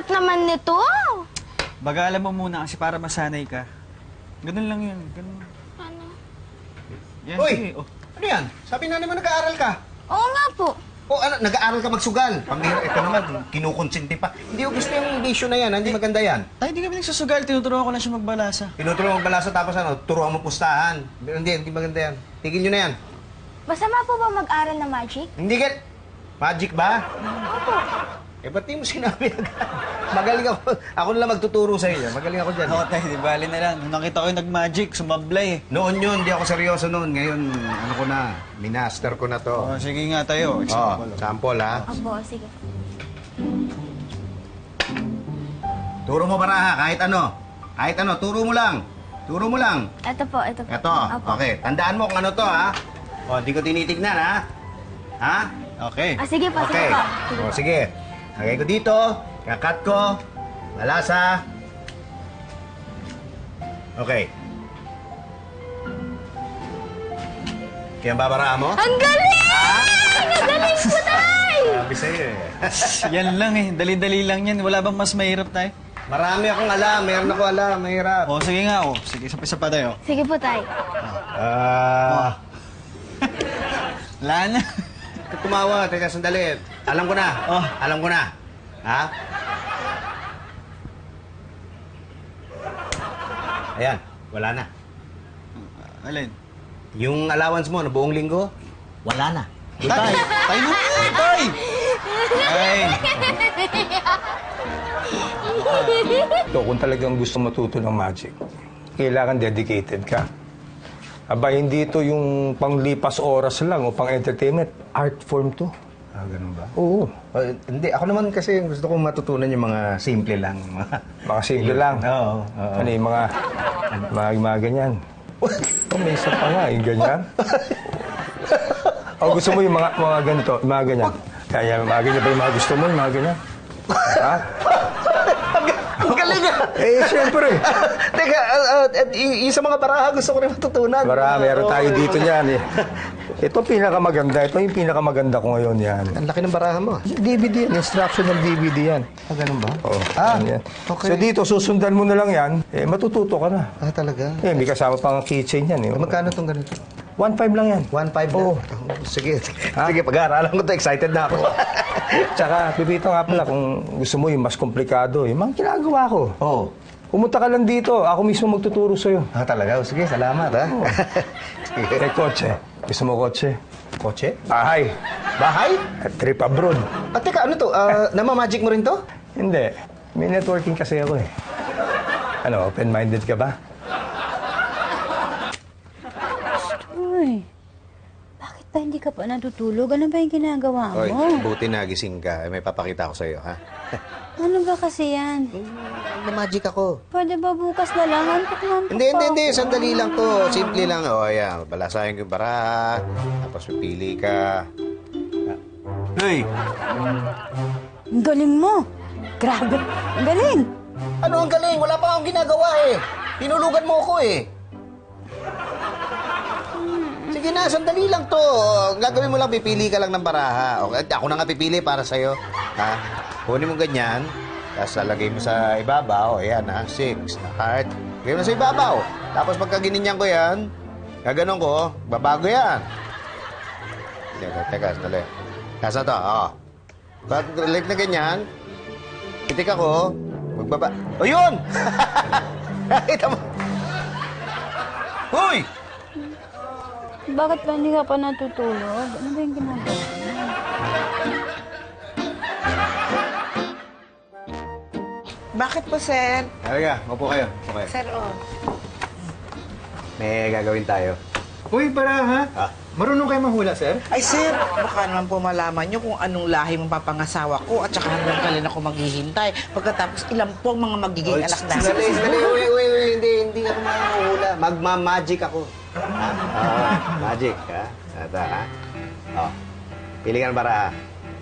hirap naman nito. Bagalan mo muna kasi para masanay ka. Ganun lang yun. Ganun. Ano? Yan, Uy! sige. Oh. Ano yan? Sabi na naman nag-aaral ka. Oo nga po. O ano, nag-aaral ka magsugal. Pamira, ito naman, kinukonsinti pa. Hindi ko gusto yung bisyo na yan, hindi maganda yan. Ay, hindi kami nagsusugal. Tinuturuan ko lang siya magbalasa. Tinuturo mo balasa tapos ano, turuan mo pustahan. Hindi maganda yan. Tigil nyo na yan. Masama po ba mag-aral na magic? Hindi ka... Magic ba? Opo. Eh, ba't di mo sinabi? Magaling ako. Ako na lang magtuturo sa iyo. Magaling ako dyan. Ako tayo, di bali na lang. Nung nakita ko yung nag-magic, sumablay eh. Noon yun, di ako seryoso noon. Ngayon, ano ko na, minaster ko na to. Oh, sige nga tayo. Example. Sample ha. Opo, sige. Turo mo baraha, kahit ano. Kahit ano, turo mo lang. Turo mo lang. Ito po, ito po. Eto, Opo. okay. Tandaan mo kung ano to, ha? O, di ko tinitignan, ha? Ha? Okay. Ah, sige po, sige Okay. po. O, sige. Lagay ko dito. Kakat ko. Malasa. Okay. Kaya babarahan mo? Ang galing! Ang galing po, tay! Sabi sa'yo eh. Yan lang eh. Dali-dali lang yan. Wala bang mas mahirap tayo? Marami akong alam. Meron ako alam. Mahirap. Oh, sige nga. Oh. Sige, isa pa tayo. Sige po, tay. Wala na. Tumawa. Teka, sandali. Alam ko na. Oh. Alam ko na. Ha? Ayan. Wala na. Alin? Yung allowance mo na buong linggo, wala na. Tay! Tay na! Tay! Ay! Ito, kung talagang gusto matuto ng magic, kailangan dedicated ka. Aba, hindi ito yung panglipas oras lang o pang-entertainment. Art form to. Ah, ganun ba? Oo. Hindi, ako naman kasi gusto kong matutunan yung mga simple lang. Mga simple lang. Oo. Ano yung mga ganyan. Oh, may isa pa nga, yung ganyan. O gusto mo yung mga ganito, mga ganyan. Kaya mga ganyan ba yung mga gusto mo, yung mga ganyan? Ha? Ang galing ah! Eh, siyempre. Teka, yung sa mga baraha gusto ko rin matutunan. Meron tayo dito niyan eh. Ito pinakamaganda. Ito yung pinakamaganda ko ngayon yan. Ang laki ng baraha mo. DVD yan. Instruction ng DVD yan. Ah, ganun ba? Oo. Yan. okay. So dito, susundan mo na lang yan. Eh, matututo ka na. Ah, talaga? Eh, may kasama pang keychain yan eh. Magkano itong ganito? 1.5 lang yan. 1.5 na? Oo. Sige, sige, pag-aaralan ko to. Excited na ako. Tsaka, pipito nga pala, kung gusto mo yung mas komplikado, yung mga ginagawa ko. Oo. Pumunta ka lang dito. Ako mismo magtuturo sa'yo. Ah, talaga? Sige, salamat ha. Sige. Eh, kotse. Gusto mo kotse? Kotse? Bahay. Bahay? Trip abroad. At teka, ano to? Namamagic mo rin to? Hindi. May networking kasi ako eh. Ano, open-minded ka ba? Uy, bakit ba hindi ka pa natutulog? Ano ba yung ginagawa Oy, mo? buti na gising ka. May papakita ko sa'yo, ha? Ano ba kasi yan? Namagic ako. Pwede ba bukas na lang? Antok na antok Hindi, pa hindi, hindi. ako. Sandali lang to. Simple lang. O, ayan. Balasahin ko yung baraha. Tapos pipili ka. Hey! Ang galing mo. Grabe. Ang galing. Ano ang galing? Wala pa akong ginagawa eh. Tinulugan mo ako eh. Sige na, sandali lang to. Gagawin mo lang, pipili ka lang ng baraha. Okay, ako na nga pipili para sa'yo. Ha? Kunin mo ganyan. Tapos lalagay mo sa ibabaw. Ayan ha, 6 na card. Lagay mo na sa ibabaw. Tapos pagka gininyan ko yan, gaganon ko, babago yan. Teka, sandali. Kasa to, Pag like na ganyan, itik ako, magbaba. O yun! Kita mo. Hoy! Bakit ba hindi ka pa natutulog? Ano ba yung ginagawa mo? Bakit po, sir? Halika, maupo kayo. Maupo kayo. Sir, oh. May gagawin tayo. Uy, baraha! Ah. Marunong kayo mahula, sir? Ay, sir, baka naman po malaman nyo kung anong lahi ng papangasawa ko at saka hanggang kailan ako maghihintay. Pagkatapos, ilan po ang mga magiging anak namin. Sandali. Uy, hindi ako mahuhula. Magma-magic ako. Ha? Magic, ha? Ito, ha? Pili ka ng baraha.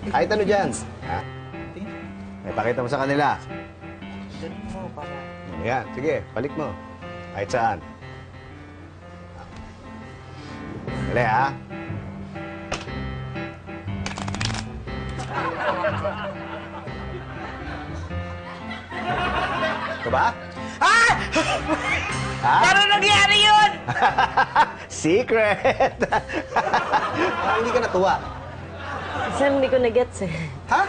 Kahit ano dyan. Ha? May pakita mo sa kanila. Ganun mo, para. Ayan, sige, balik mo. Kahit saan. Dali, ha? Diba? Ah! Paano nangyari yun? Secret! Hindi ka natuwa. Sir, hindi ko na-gets eh. Ha?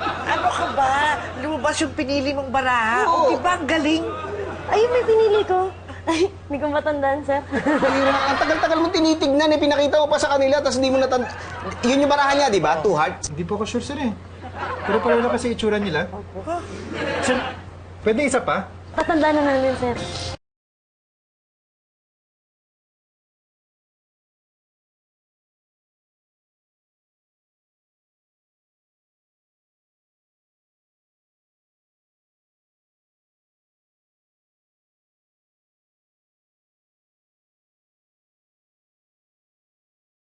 Ano ka ba? Lumabas yung pinili mong baraha. Oo. O, diba ang galing? Ayun, may pinili ko. Ay, hindi ko matandaan, sir. Ang tagal-tagal mo tinitignan eh. Pinakita mo pa sa kanila, tapos hindi mo Yun yung barahan niya, di ba? Two hearts. Hindi po ako sure, sir eh. Pero pareho na kasi itsura nila. Sir, pwede isa pa? Tatandaan na namin, sir.